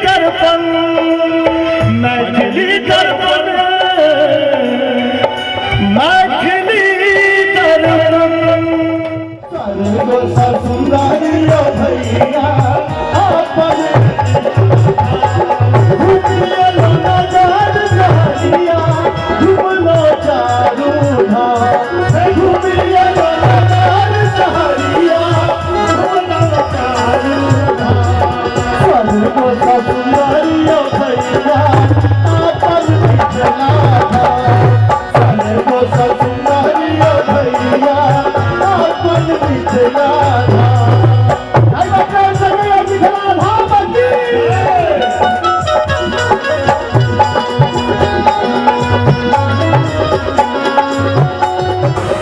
दर्पण मैथिली दर्पण मैथिली दर्पण सुंदरिया भैया अपन घूमलो चारू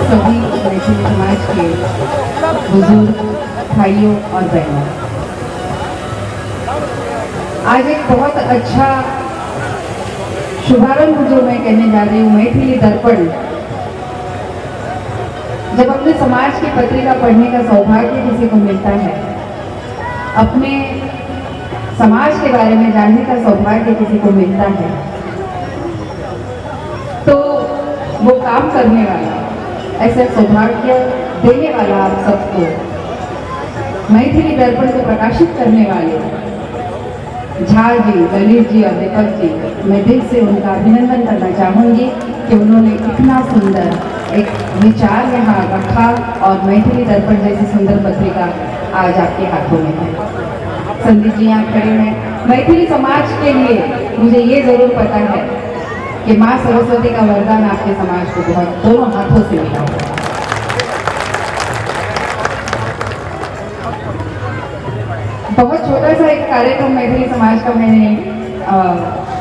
सभी मैथिली समाज के बुजुर्ग भाइयों और बहनों, आज एक बहुत अच्छा शुभारंभ जो मैं कहने जा रही हूँ, मैथिली दर्पण। जब अपने समाज की पत्रिका पढ़ने का सौभाग्य किसी को मिलता है, अपने समाज के बारे में जानने का सौभाग्य किसी को मिलता है, तो वो काम करने वाला, ऐसा सौभाग्य देने वाला आप सबको, मैथिली दर्पण को प्रकाशित करने वाले झा जी, ललित जी और दीपक जी, मैं दिल से उनका अभिनंदन करना चाहूँगी कि उन्होंने इतना सुंदर एक विचार यहाँ रखा और मैथिली दर्पण जैसी सुंदर पत्रिका आज आपके हाथों में है। संदीप जी यहाँ खड़े हैं। मैथिली समाज के लिए मुझे ये जरूर पता है कि माँ सरस्वती का वरदान आपके समाज को बहुत दोनों हाथों से मिला है। बहुत छोटा सा एक कार्यक्रम मैथिली समाज का मैंने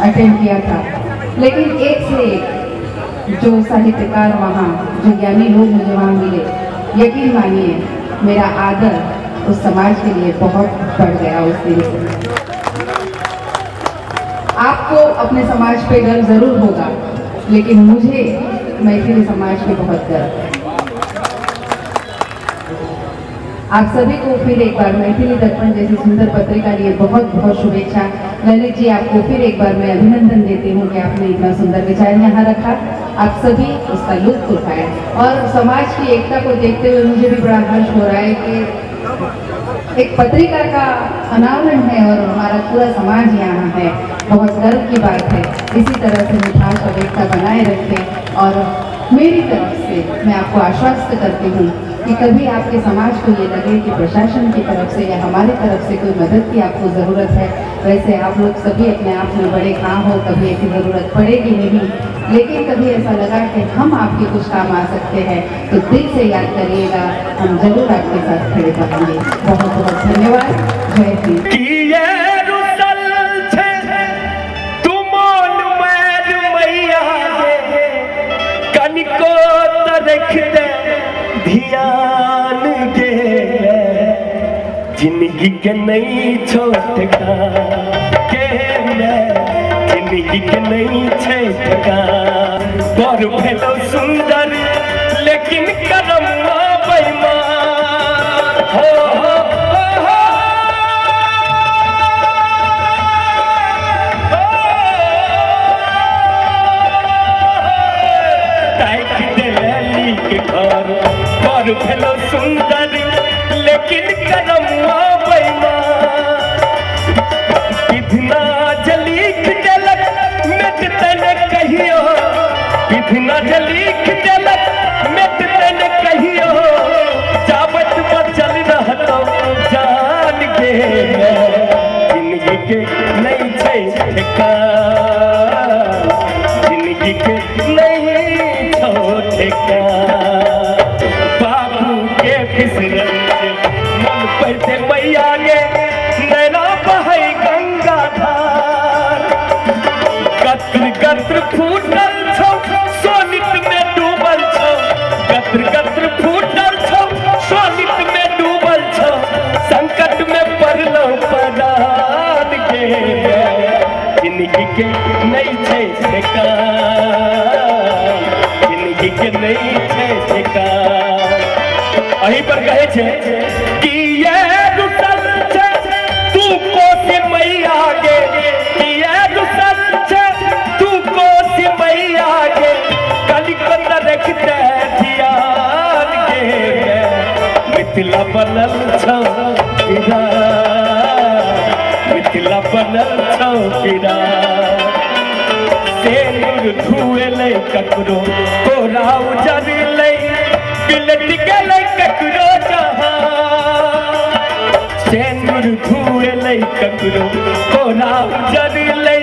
अटेंड किया था, लेकिन एक से एक जो साहित्यकार वहाँ, जो ज्ञानी लोग मुझे वहाँ मिले, यकीन मानिए मेरा आदर उस समाज के लिए बहुत बढ़ गया उस दिन से। आपको अपने समाज पे गर्व जरूर होगा, लेकिन मुझे मैथिली समाज पे बहुत गर्व है। आप सभी को फिर एक बार मैथिली दर्पण जैसी सुंदर पत्रिका लिए बहुत बहुत शुभेच्छा। ललित जी, आपको फिर एक बार मैं अभिनंदन देती हूँ कि आपने इतना सुंदर विचार यहाँ रखा। आप सभी उसका लुत्फ उठाए और समाज की एकता को देखते हुए मुझे भी बड़ा हर्ष हो रहा है कि एक पत्रिका का अनावरण है और हमारा पूरा समाज यहाँ है। बहुत गर्व की बात है। इसी तरह से मिठास और एकता बनाए रखें और मेरी तरफ से मैं आपको आश्वस्त करती हूँ कि कभी आपके समाज को ये लगे कि प्रशासन की तरफ से या हमारी तरफ से कोई मदद की आपको ज़रूरत है, वैसे आप लोग सभी अपने आप में बड़े काम हो, कभी ऐसी ज़रूरत पड़ेगी नहीं, लेकिन कभी ऐसा लगा कि हम आपके कुछ काम आ सकते हैं तो दिल से याद करिएगा, हम जरूर आपके साथ खड़े रहेंगे। बहुत बहुत धन्यवाद। जय हिंद। ध्यान के जिंदगी के नहीं छोटका के जिंदगी के नहीं छोटका पर भेलो सुंदर लेकिन करम बेईमान हो घर भेलो सुंदर लेकिन करम बेईमान विधना जलीख देलक मिट तने कहियो विधना जलीख देलक मिट तने कहियो जावत बचल रहतो जान के जिंदगी के नहीं छै ठेकान जिंदगी के नहीं छो ठेकान मन पड़ते मैया गे नैना बहै गंगा धार गत्र गत्र फूटल छौ सोनित में डूबल छौ गत्र गत्र फूटल छौ सोनित में डूबल छौ संकट में पड़लो पदान के जिंदगी के नहीं छै ठेकान जिंदगी के नहीं छै ठेकान। अही पर कहे छे कि ये रुतल छे तू को के मैया गे मिथिला बनल चौकीदार, मिथिला बनल चौकीदार। सेनुर धुएले ककरो कोरा उजरले, बिलट गेले ककरो जहां। सेनुर धुएले ककरो कोरा उजरले,